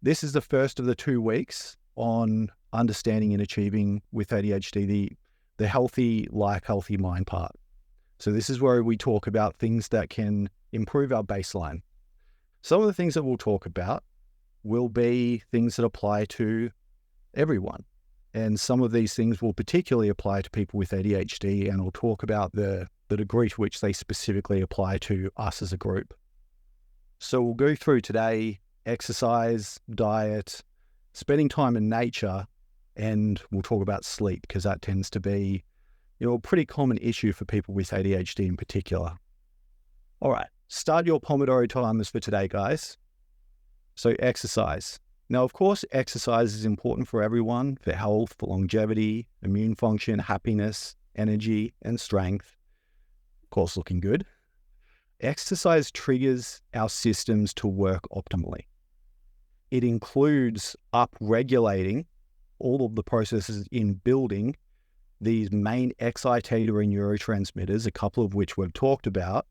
This is the first of the 2 weeks on understanding and achieving with ADHD the healthy life, healthy mind part. So this is where we talk about things that can improve our baseline. Some of the things that we'll talk about will be things that apply to everyone. And some of these things will particularly apply to people with ADHD, and we'll talk about the degree to which they specifically apply to us as a group. So we'll go through today exercise, diet, spending time in nature, and we'll talk about sleep because that tends to be, a pretty common issue for people with ADHD in particular. All right, start your Pomodoro timers for today, guys. So exercise. Now, of course, exercise is important for everyone, for health, for longevity, immune function, happiness, energy, and strength. Of course, looking good. Exercise triggers our systems to work optimally. It includes upregulating all of the processes in building these main excitatory neurotransmitters, a couple of which we've talked about.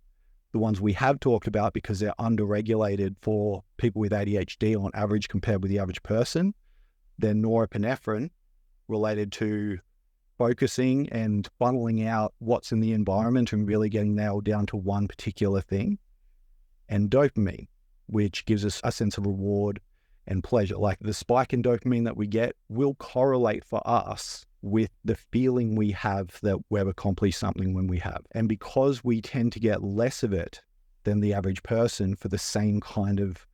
The ones we have talked about because they're underregulated for people with ADHD on average compared with the average person. They're norepinephrine, related to focusing and funneling out what's in the environment and really getting nailed down to one particular thing. And dopamine, which gives us a sense of reward and pleasure. Like the spike in dopamine that we get will correlate for us with the feeling we have that we've accomplished something when we have. And because we tend to get less of it than the average person for the same kind of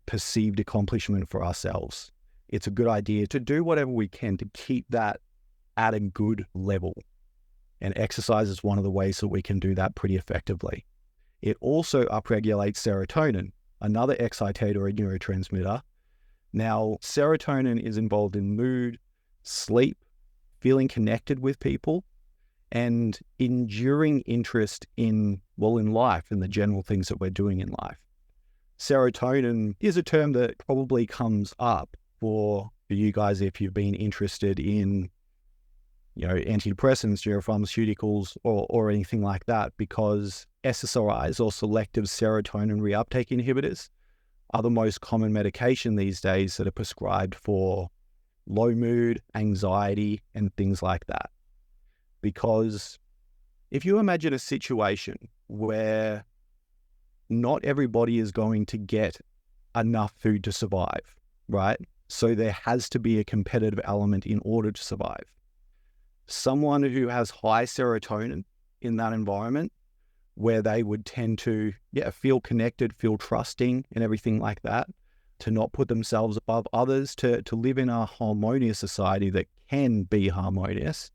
perceived accomplishment for ourselves, it's a good idea to do whatever we can to keep that at a good level. And exercise is one of the ways that we can do that pretty effectively. It also upregulates serotonin, another excitatory neurotransmitter. Now, serotonin is involved in mood, sleep, feeling connected with people, and enduring interest in life and the general things that we're doing in life. Serotonin is a term that probably comes up for you guys if you've been interested in, antidepressants, neuropharmaceuticals, or anything like that, because SSRIs or selective serotonin reuptake inhibitors are the most common medication these days that are prescribed for low mood, anxiety, and things like that. Because if you imagine a situation where not everybody is going to get enough food to survive, right? So there has to be a competitive element in order to survive. Someone who has high serotonin in that environment, where they would tend to feel connected, feel trusting and everything like that, to not put themselves above others, to live in a harmonious society that can be harmonious,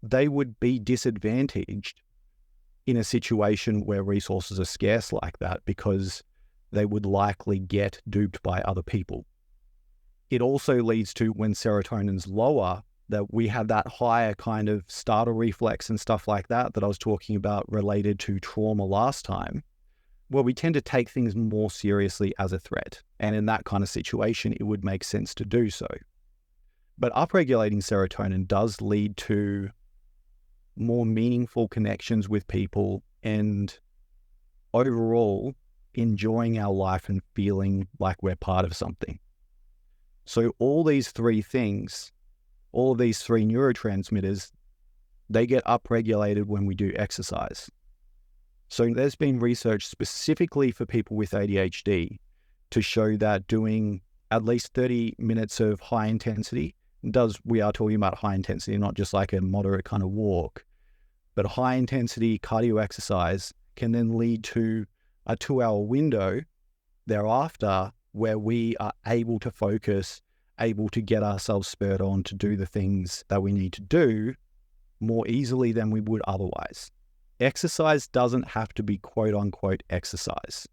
they would be disadvantaged in a situation where resources are scarce like that, because they would likely get duped by other people. It also leads to, when serotonin's lower, that we have that higher kind of startle reflex and stuff like that I was talking about related to trauma last time, where we tend to take things more seriously as a threat. And in that kind of situation, it would make sense to do so. But upregulating serotonin does lead to more meaningful connections with people and overall enjoying our life and feeling like we're part of something. So all these three things, all of these three neurotransmitters, they get upregulated when we do exercise. So there's been research specifically for people with ADHD to show that doing at least 30 minutes of high intensity we are talking about high intensity, not just like a moderate kind of walk, but high intensity cardio exercise can then lead to a 2-hour window thereafter where we are able to focus, able to get ourselves spurred on to do the things that we need to do more easily than we would otherwise. Exercise doesn't have to be quote unquote exercise.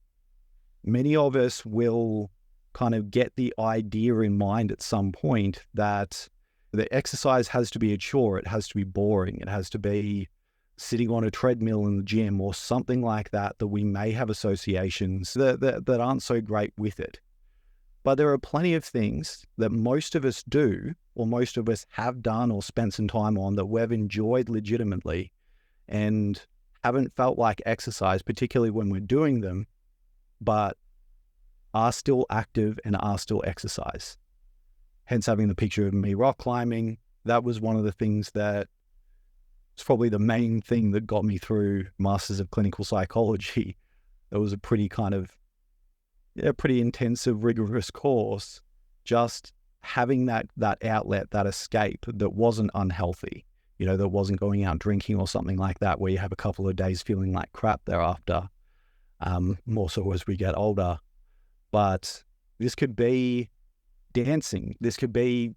Many of us will kind of get the idea in mind at some point that the exercise has to be a chore, it has to be boring, it has to be sitting on a treadmill in the gym or something like that, that we may have associations that aren't so great with it. But there are plenty of things that most of us do, or most of us have done or spent some time on, that we've enjoyed legitimately and haven't felt like exercise, particularly when we're doing them, but are still active and are still exercise. Hence having the picture of me rock climbing. That was one of the things that it's probably the main thing that got me through Masters of Clinical Psychology. It was a pretty pretty intensive, rigorous course. Just having that outlet, that escape that wasn't unhealthy, that wasn't going out drinking or something like that, where you have a couple of days feeling like crap thereafter, more so as we get older. But this could be dancing. This could be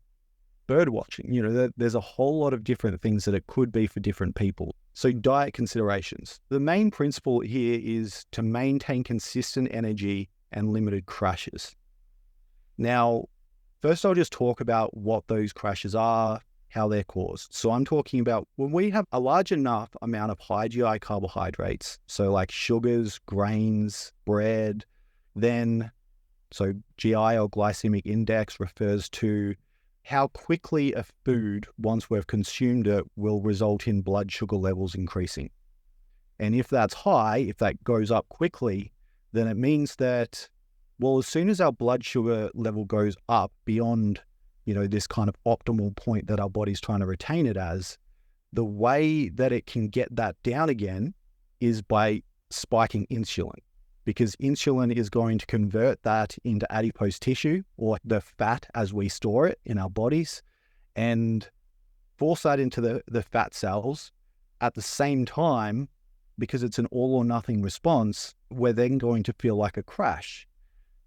bird watching. There's a whole lot of different things that it could be for different people. So diet considerations. The main principle here is to maintain consistent energy and limited crashes. Now, first I'll just talk about what those crashes are, how they're caused. So I'm talking about when we have a large enough amount of high GI carbohydrates, so like sugars, grains, bread, so GI or glycemic index refers to how quickly a food, once we've consumed it, will result in blood sugar levels increasing. And if that's high, if that goes up quickly, then it means that, well, as soon as our blood sugar level goes up beyond, this kind of optimal point that our body's trying to retain it as, the way that it can get that down again is by spiking insulin. Because insulin is going to convert that into adipose tissue, or the fat as we store it in our bodies, and force that into the fat cells. At the same time, because it's an all or nothing response, we're then going to feel like a crash.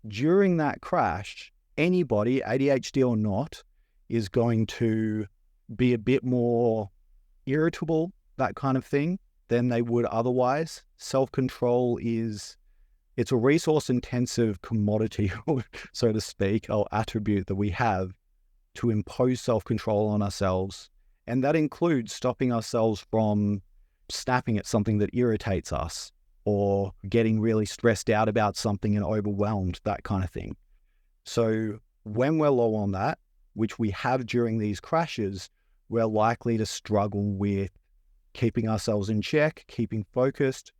During that crash, anybody, ADHD or not, is going to be a bit more irritable, that kind of thing, than they would otherwise. Self-control it's a resource-intensive commodity, so to speak, or attribute that we have to impose self-control on ourselves. And that includes stopping ourselves from snapping at something that irritates us, or getting really stressed out about something and overwhelmed, that kind of thing. So when we're low on that, which we have during these crashes, we're likely to struggle with keeping ourselves in check, keeping focused,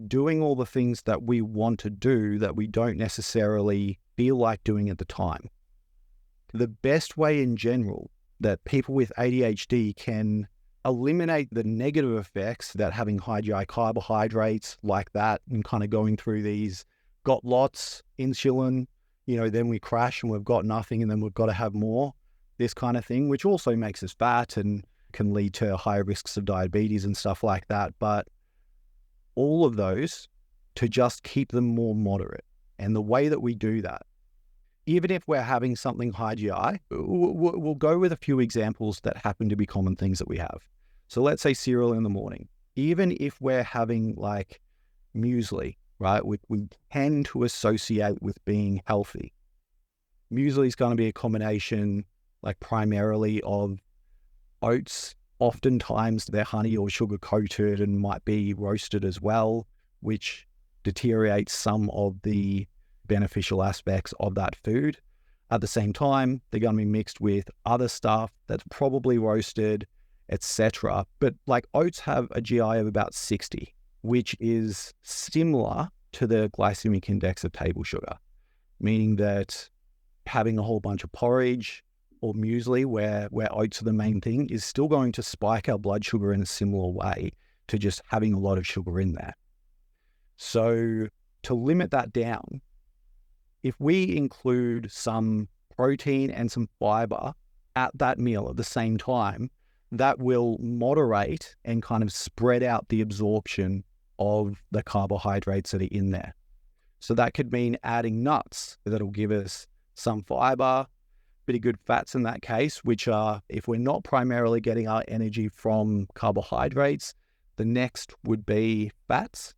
doing all the things that we want to do that we don't necessarily feel like doing at the time. The best way in general that people with ADHD can eliminate the negative effects that having high GI carbohydrates like that and kind of going through these, got lots, insulin, then we crash and we've got nothing and then we've got to have more, this kind of thing, which also makes us fat and can lead to higher risks of diabetes and stuff like that. But all of those, to just keep them more moderate. And the way that we do that, even if we're having something high GI, we'll go with a few examples that happen to be common things that we have. So let's say cereal in the morning. Even if we're having like muesli, right, we tend to associate with being healthy. Muesli is going to be a combination, like primarily of oats. Oftentimes they're honey or sugar coated and might be roasted as well, which deteriorates some of the beneficial aspects of that food. At the same time, they're going to be mixed with other stuff that's probably roasted, etc. But like oats have a GI of about 60, which is similar to the glycemic index of table sugar, meaning that having a whole bunch of porridge or muesli where oats are the main thing is still going to spike our blood sugar in a similar way to just having a lot of sugar in there. So to limit that down, if we include some protein and some fiber at that meal at the same time, that will moderate and kind of spread out the absorption of the carbohydrates that are in there. So that could mean adding nuts that'll give us some fiber, bit of good fats in that case, which are, if we're not primarily getting our energy from carbohydrates, the next would be fats.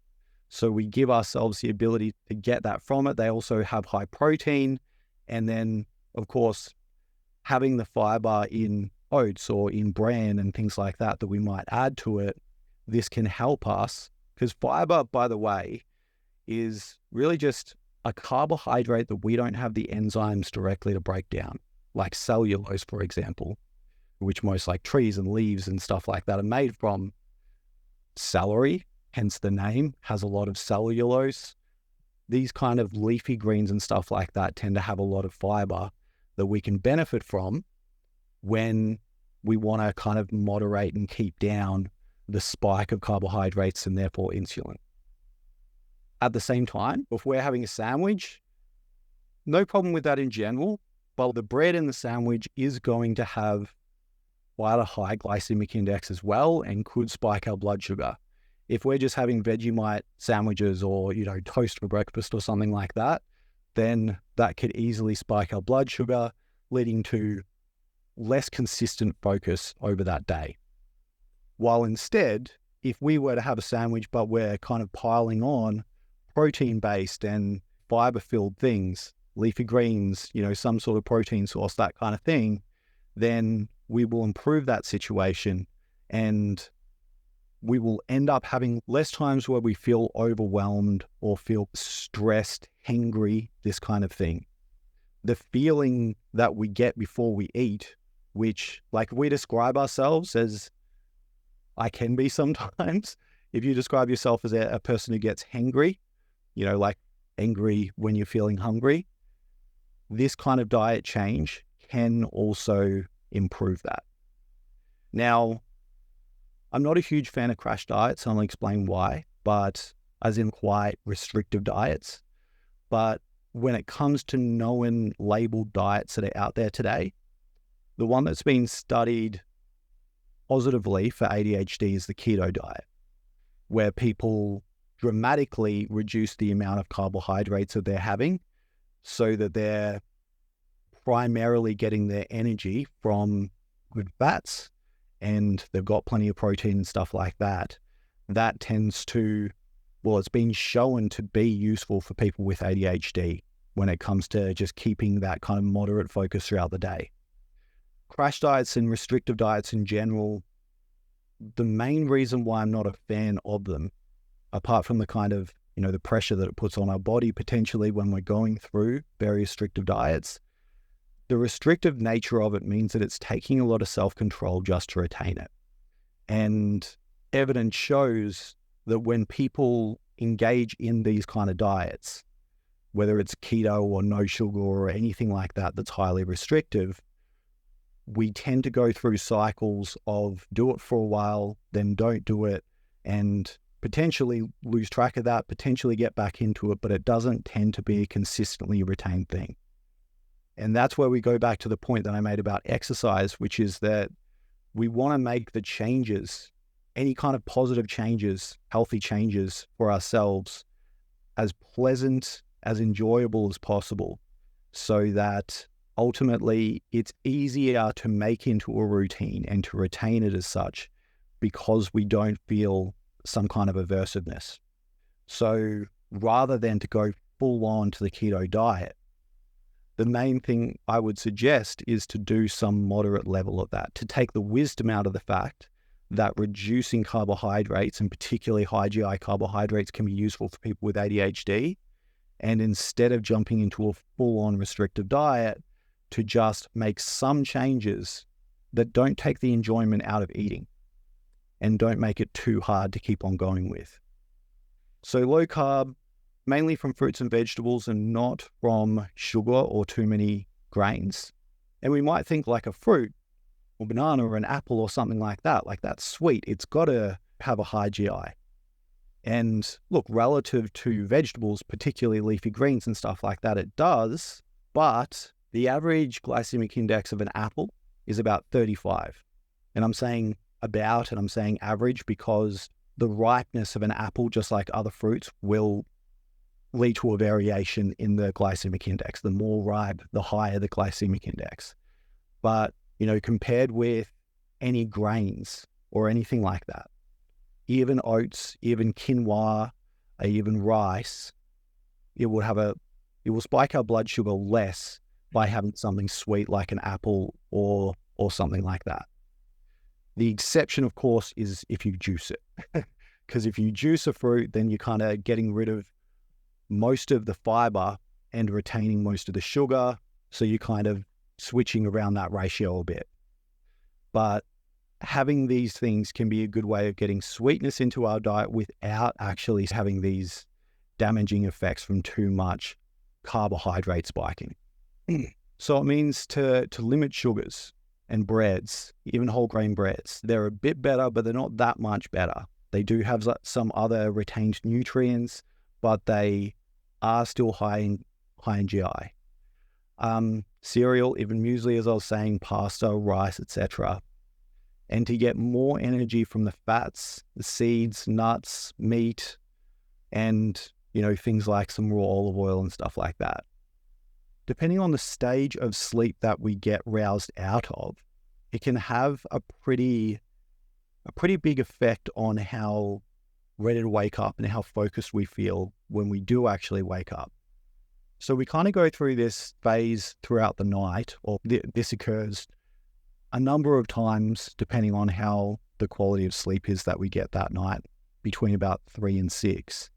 So we give ourselves the ability to get that from it. They also have high protein. And then, of course, having the fiber in oats or in bran and things like that we might add to it, this can help us. Because fiber, by the way, is really just a carbohydrate that we don't have the enzymes directly to break down, like cellulose, for example, which most like trees and leaves and stuff like that are made from. Celery, hence the name, has a lot of cellulose. these kind of leafy greens and stuff like that tend to have a lot of fiber that we can benefit from when we want to kind of moderate and keep down the spike of carbohydrates and therefore insulin. At the same time, if we're having a sandwich, no problem with that in general, but the bread in the sandwich is going to have quite a high glycemic index as well and could spike our blood sugar. If we're just having Vegemite sandwiches or, toast for breakfast or something like that, then that could easily spike our blood sugar, leading to less consistent focus over that day. While instead, if we were to have a sandwich, but we're kind of piling on protein-based and fiber-filled things, leafy greens, some sort of protein source, that kind of thing, then we will improve that situation and we will end up having less times where we feel overwhelmed or feel stressed, hangry, this kind of thing. The feeling that we get before we eat, which, like, we describe ourselves as, I can be sometimes, if you describe yourself as a person who gets hangry, like angry when you're feeling hungry, this kind of diet change can also improve that. Now, I'm not a huge fan of crash diets, and I'll explain why, but as in quite restrictive diets. But when it comes to known labeled diets that are out there today, the one that's been studied positively for ADHD is the keto diet, where people dramatically reduce the amount of carbohydrates that they're having so that they're primarily getting their energy from good fats and they've got plenty of protein and stuff like that. That tends to, it's been shown to be useful for people with ADHD when it comes to just keeping that kind of moderate focus throughout the day. Crash diets and restrictive diets in general, the main reason why I'm not a fan of them, apart from the kind of, the pressure that it puts on our body potentially when we're going through very restrictive diets, the restrictive nature of it means that it's taking a lot of self-control just to retain it. And evidence shows that when people engage in these kind of diets, whether it's keto or no sugar or anything like that that's highly restrictive, we tend to go through cycles of do it for a while, then don't do it, and potentially lose track of that, potentially get back into it, but it doesn't tend to be a consistently retained thing. And that's where we go back to the point that I made about exercise, which is that we want to make the changes, any kind of positive changes, healthy changes for ourselves, as pleasant, as enjoyable as possible, so that ultimately it's easier to make into a routine and to retain it as such because we don't feel some kind of aversiveness. So rather than to go full on to the keto diet, the main thing I would suggest is to do some moderate level of that, to take the wisdom out of the fact that reducing carbohydrates, and particularly high GI carbohydrates, can be useful for people with ADHD. And instead of jumping into a full-on restrictive diet, to just make some changes that don't take the enjoyment out of eating and don't make it too hard to keep on going with. So low carb, mainly from fruits and vegetables and not from sugar or too many grains. And we might think like a fruit or banana or an apple or something like that. Like, that's sweet. It's got to have a high GI. And look, relative to vegetables, particularly leafy greens and stuff like that, it does. But the average glycemic index of an apple is about 35. And I'm saying about, and I'm saying average, because the ripeness of an apple, just like other fruits, will lead to a variation in the glycemic index. The more ripe, the higher the glycemic index. But, compared with any grains or anything like that, even oats, even quinoa, even rice, it will spike our blood sugar less by having something sweet like an apple or something like that. The exception, of course, is if you juice it. Because if you juice a fruit, then you're kind of getting rid of most of the fiber and retaining most of the sugar. So you're kind of switching around that ratio a bit. But having these things can be a good way of getting sweetness into our diet without actually having these damaging effects from too much carbohydrate spiking. So it means to limit sugars and breads, even whole grain breads. They're a bit better, but they're not that much better. They do have some other retained nutrients, but they are still high in GI. Cereal, even muesli, as I was saying, pasta, rice, etc. And to get more energy from the fats, the seeds, nuts, meat, and things like some raw olive oil and stuff like that. Depending on the stage of sleep that we get roused out of, it can have a pretty big effect on how ready to wake up and how focused we feel when we do actually wake up. So we kind of go through this phase throughout the night, or this occurs a number of times depending on how the quality of sleep is that we get that night, between about 3 and 6.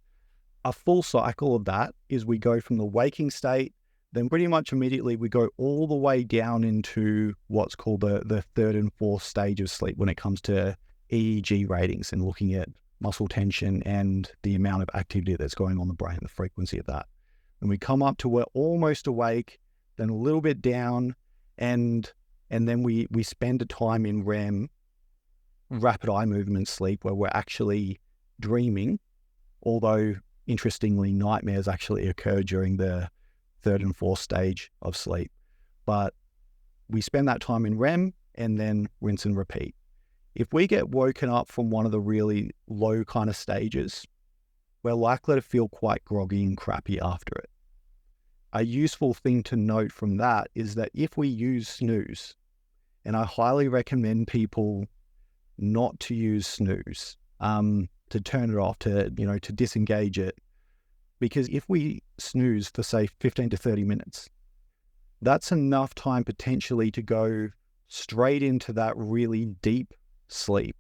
A full cycle of that is we go from the waking state, then pretty much immediately we go all the way down into what's called the third and fourth stage of sleep when it comes to EEG ratings and looking at muscle tension and the amount of activity that's going on in the brain, the frequency of that. And we come up to we're almost awake, then a little bit down, and then we spend a time in REM, rapid eye movement sleep, where we're actually dreaming, although interestingly nightmares actually occur during the third and fourth stage of sleep. But we spend that time in REM and then rinse and repeat. If we get woken up from one of the really low kind of stages, we're likely to feel quite groggy and crappy after it. A useful thing to note from that is that if we use snooze, and I highly recommend people not to use snooze, to turn it off, to disengage it, because if we snooze for say 15 to 30 minutes, that's enough time potentially to go straight into that really deep sleep.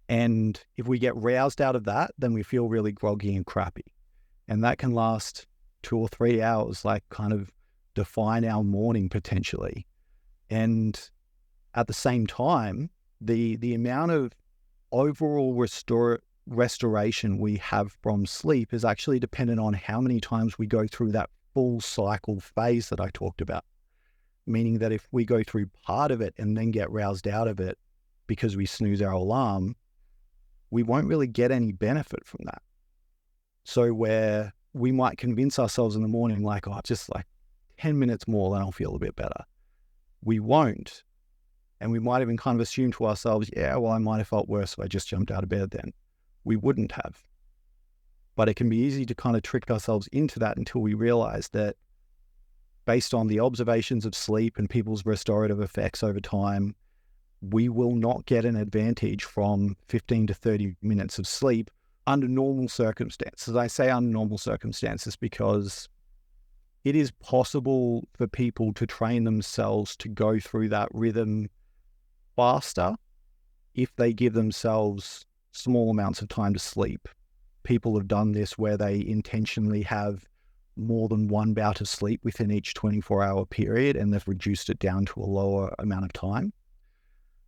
And if we get roused out of that, then we feel really groggy and crappy. And that can last 2 or 3 hours, like kind of define our morning potentially. And at the same time, the amount of overall restoration we have from sleep is actually dependent on how many times we go through that full cycle phase that I talked about. Meaning that if we go through part of it and then get roused out of it because we snooze our alarm, we won't really get any benefit from that. So where we might convince ourselves in the morning, like, oh, just like 10 minutes more, then I'll feel a bit better. We won't. And we might even kind of assume to ourselves, yeah, well, I might have felt worse if I just jumped out of bed then. We wouldn't have. But it can be easy to kind of trick ourselves into that until we realize that based on the observations of sleep and people's restorative effects over time, we will not get an advantage from 15 to 30 minutes of sleep under normal circumstances. I say under normal circumstances because it is possible for people to train themselves to go through that rhythm faster if they give themselves small amounts of time to sleep. People have done this where they intentionally have more than one bout of sleep within each 24-hour period, and they've reduced it down to a lower amount of time.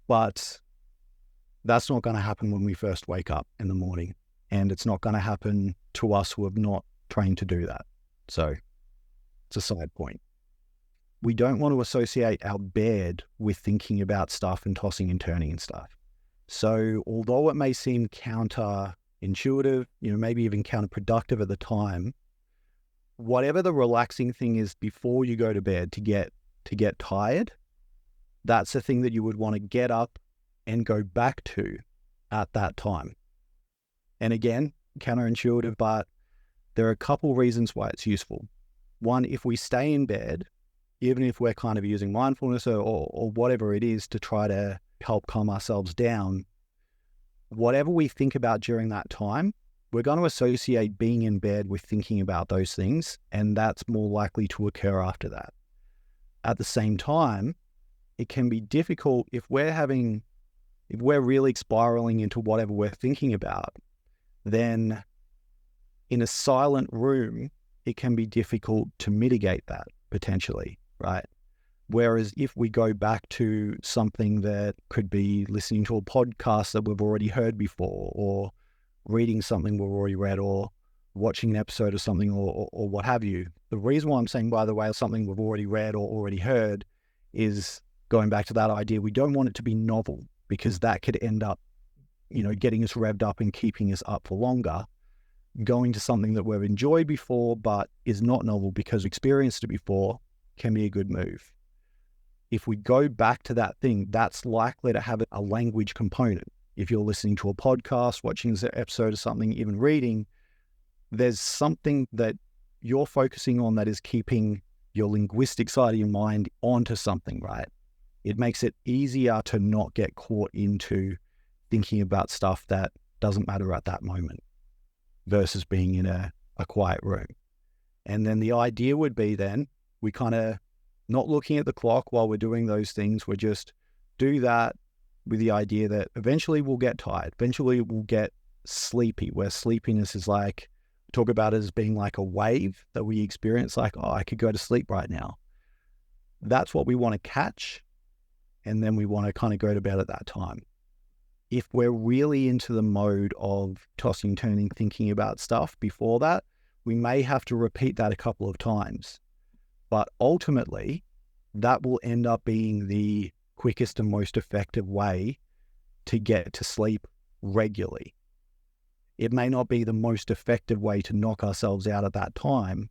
But that's not going to happen when we first wake up in the morning, and it's not going to happen to us who have not trained to do that. So it's a side point. We don't want to associate our bed with thinking about stuff and tossing and turning and stuff. So although it may seem counterintuitive, maybe even counterproductive at the time, whatever the relaxing thing is before you go to bed to get tired, that's the thing that you would want to get up and go back to at that time. And again, counterintuitive, but there are a couple reasons why it's useful. One, if we stay in bed, even if we're kind of using mindfulness or whatever it is to try to help calm ourselves down, whatever we think about during that time, we're going to associate being in bed with thinking about those things, and that's more likely to occur after that. At the same time, it can be difficult if we're really spiraling into whatever we're thinking about, then in a silent room, it can be difficult to mitigate that potentially, right? Whereas if we go back to something that could be listening to a podcast that we've already heard before, or reading something we've already read, or watching an episode of something or what have you. The reason why I'm saying, by the way, something we've already read or already heard is going back to that idea. We don't want it to be novel, because that could end up, getting us revved up and keeping us up for longer. Going to something that we've enjoyed before but is not novel because we experienced it before can be a good move. If we go back to that thing, that's likely to have a language component. If you're listening to a podcast, watching an episode of something, even reading, there's something that you're focusing on that is keeping your linguistic side of your mind onto something, right? It makes it easier to not get caught into thinking about stuff that doesn't matter at that moment versus being in a quiet room. And then the idea would be then we kind of not looking at the clock while we're doing those things. We just do that with the idea that eventually we'll get tired. Eventually we'll get sleepy, where sleepiness is like, talk about it as being like a wave that we experience, like, oh, I could go to sleep right now. That's what we want to catch. And then we want to kind of go to bed at that time. If we're really into the mode of tossing, turning, thinking about stuff before that, we may have to repeat that a couple of times. But ultimately, that will end up being the quickest and most effective way to get to sleep regularly. It may not be the most effective way to knock ourselves out at that time,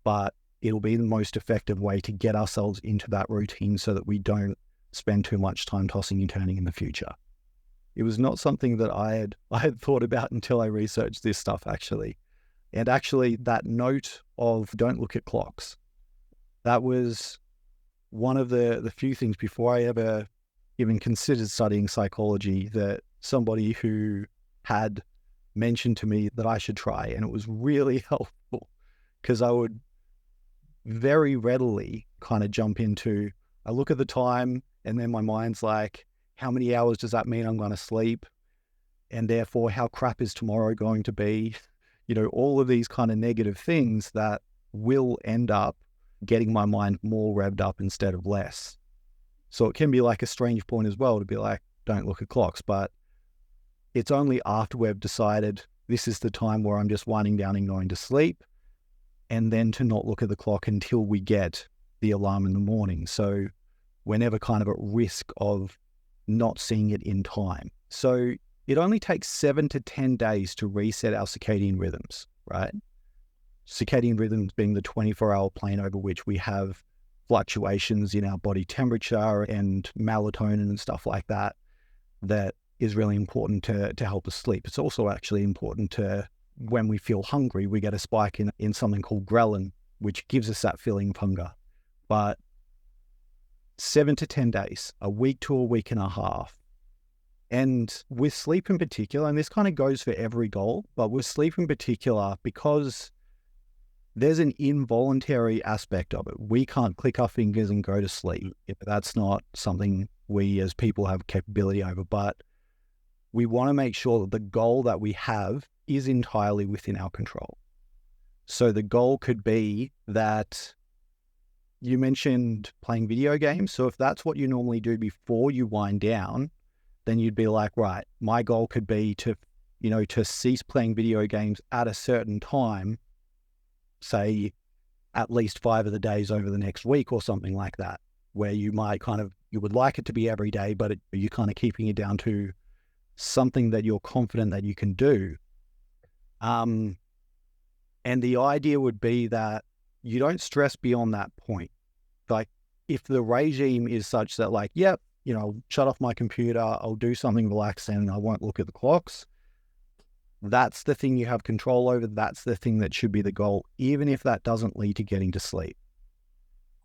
but it'll be the most effective way to get ourselves into that routine so that we don't spend too much time tossing and turning in the future. It was not something that I had thought about until I researched this stuff, actually. And actually, that note of don't look at clocks, that was one of the few things before I ever even considered studying psychology that somebody who had mentioned to me that I should try. And it was really helpful because I would very readily kind of jump into, I look at the time and then my mind's like, how many hours does that mean I'm going to sleep? And therefore, how crap is tomorrow going to be? All of these kind of negative things that will end up getting my mind more revved up instead of less. So it can be like a strange point as well to be like, don't look at clocks, but it's only after we've decided this is the time where I'm just winding down and going to sleep, and then to not look at the clock until we get the alarm in the morning. So we're never kind of at risk of not seeing it in time. So it only takes 7 to 10 days to reset our circadian rhythms, right? Circadian rhythms being the 24-hour plane over which we have fluctuations in our body temperature and melatonin and stuff like that, that is really important to help us sleep. It's also actually important to, when we feel hungry, we get a spike in something called ghrelin, which gives us that feeling of hunger. But 7 to 10 days, a week to a week and a half. And with sleep in particular, and this kind of goes for every goal, but with sleep in particular, because there's an involuntary aspect of it. We can't click our fingers and go to sleep. That's not something we as people have capability over, but we want to make sure that the goal that we have is entirely within our control. So the goal could be that you mentioned playing video games. So if that's what you normally do before you wind down, then you'd be like, right, my goal could be to cease playing video games at a certain time, say at least 5 of the days over the next week or something like that, where you might you would like it to be every day, but you're kind of keeping it down to something that you're confident that you can do. And the idea would be that you don't stress beyond that point. Like if the regime is such that like, yep, shut off my computer, I'll do something relaxing and I won't look at the clocks. That's the thing you have control over. That's the thing that should be the goal, even if that doesn't lead to getting to sleep.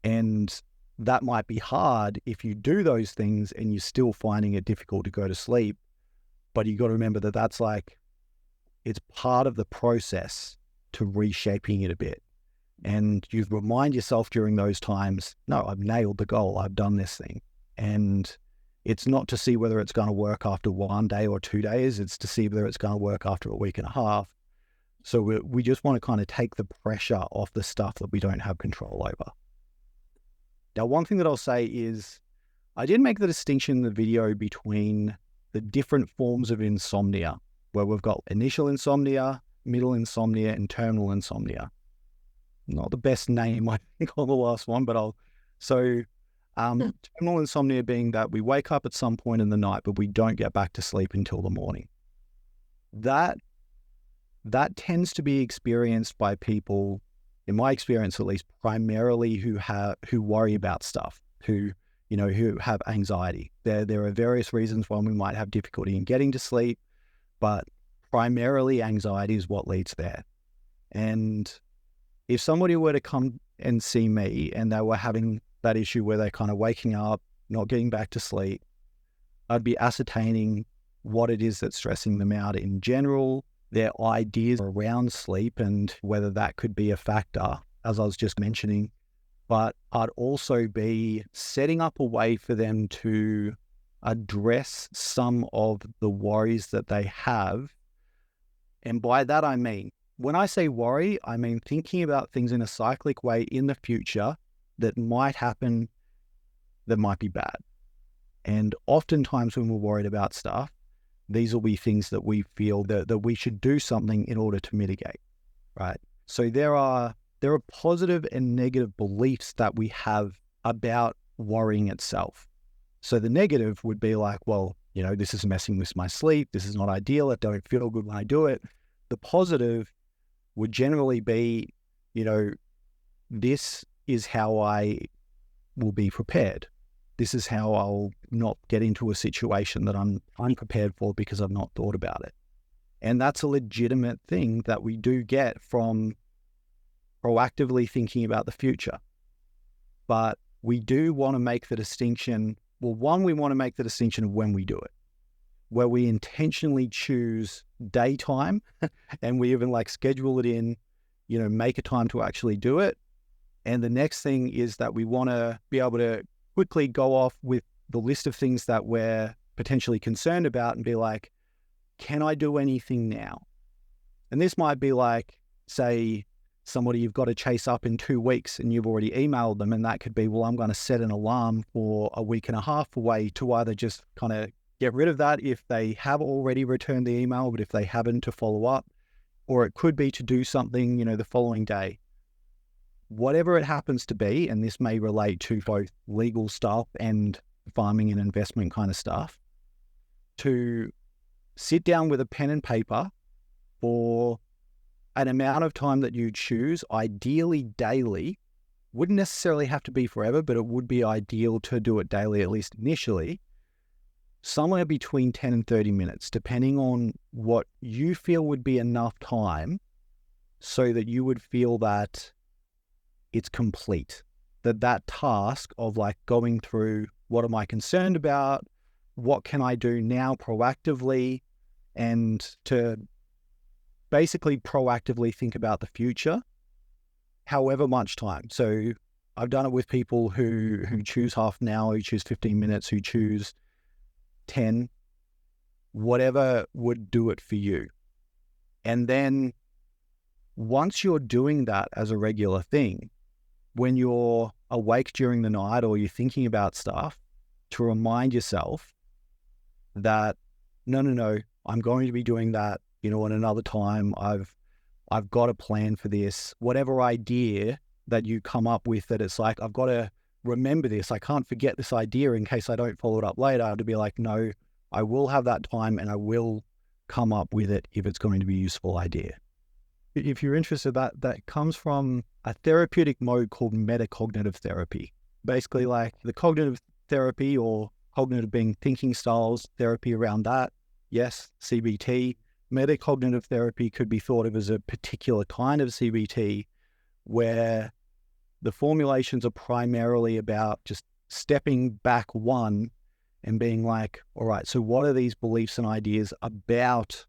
And that might be hard if you do those things and you're still finding it difficult to go to sleep. But you got to remember that that's like, it's part of the process to reshaping it a bit. And you remind yourself during those times, no, I've nailed the goal. I've done this thing. And it's not to see whether it's going to work after 1 day or 2 days. It's to see whether it's going to work after a week and a half. So we just want to kind of take the pressure off the stuff that we don't have control over. Now, one thing that I'll say is I did make the distinction in the video between the different forms of insomnia, where we've got initial insomnia, middle insomnia, and terminal insomnia. Not the best name, I think, on the last one, but terminal insomnia being that we wake up at some point in the night, but we don't get back to sleep until the morning. That tends to be experienced by people, in my experience at least, primarily who worry about stuff, who have anxiety. There are various reasons why we might have difficulty in getting to sleep, but primarily anxiety is what leads there. And if somebody were to come and see me and they were having that issue where they're kind of waking up, not getting back to sleep, I'd be ascertaining what it is that's stressing them out in general, their ideas around sleep and whether that could be a factor, as I was just mentioning. But I'd also be setting up a way for them to address some of the worries that they have. And by that, I mean, when I say worry, I mean thinking about things in a cyclic way in the future that might happen that might be bad. And oftentimes when we're worried about stuff, these will be things that we feel that we should do something in order to mitigate, right? So there are positive and negative beliefs that we have about worrying itself. So the negative would be like, well, this is messing with my sleep. This is not ideal. I don't feel good when I do it. The positive would generally be, this is how I will be prepared. This is how I'll not get into a situation that I'm unprepared for because I've not thought about it. And that's a legitimate thing that we do get from proactively thinking about the future. But we do want to make the distinction. Well, one, we want to make the distinction of when we do it, where we intentionally choose daytime and we even schedule it in, make a time to actually do it. And the next thing is that we want to be able to quickly go off with the list of things that we're potentially concerned about and be like, can I do anything now? And this might be like, say, somebody you've got to chase up in 2 weeks and you've already emailed them. And that could be, well, I'm going to set an alarm for a week and a half away to either just kind of get rid of that if they have already returned the email, but if they haven't, to follow up. Or it could be to do something, the following day. Whatever it happens to be, and this may relate to both legal stuff and farming and investment kind of stuff, to sit down with a pen and paper for an amount of time that you choose, ideally daily. Wouldn't necessarily have to be forever, but it would be ideal to do it daily, at least initially, somewhere between 10 and 30 minutes, depending on what you feel would be enough time so that you would feel that it's complete, that task of going through, what am I concerned about? What can I do now proactively? And to basically proactively think about the future, however much time. So I've done it with people who choose half an hour, who choose 15 minutes, who choose 10, whatever would do it for you. And then once you're doing that as a regular thing, when you're awake during the night or you're thinking about stuff, to remind yourself that, no, I'm going to be doing that, at another time. I've got a plan for this. Whatever idea that you come up with, that it's like, I've got to remember this. I can't forget this idea in case I don't follow it up later. To be like, no, I will have that time and I will come up with it if it's going to be a useful idea. If you're interested, that comes from a therapeutic mode called metacognitive therapy. Basically the cognitive therapy or cognitive being thinking styles therapy around that. Yes, CBT. Metacognitive therapy could be thought of as a particular kind of CBT where the formulations are primarily about just stepping back one and being like, all right, so what are these beliefs and ideas about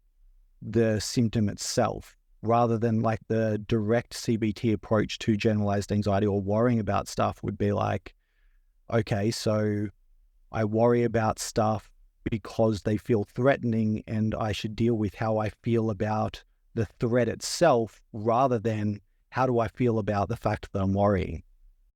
the symptom itself, rather than the direct CBT approach to generalized anxiety or worrying about stuff would be like, okay, so I worry about stuff because they feel threatening and I should deal with how I feel about the threat itself rather than how do I feel about the fact that I'm worrying.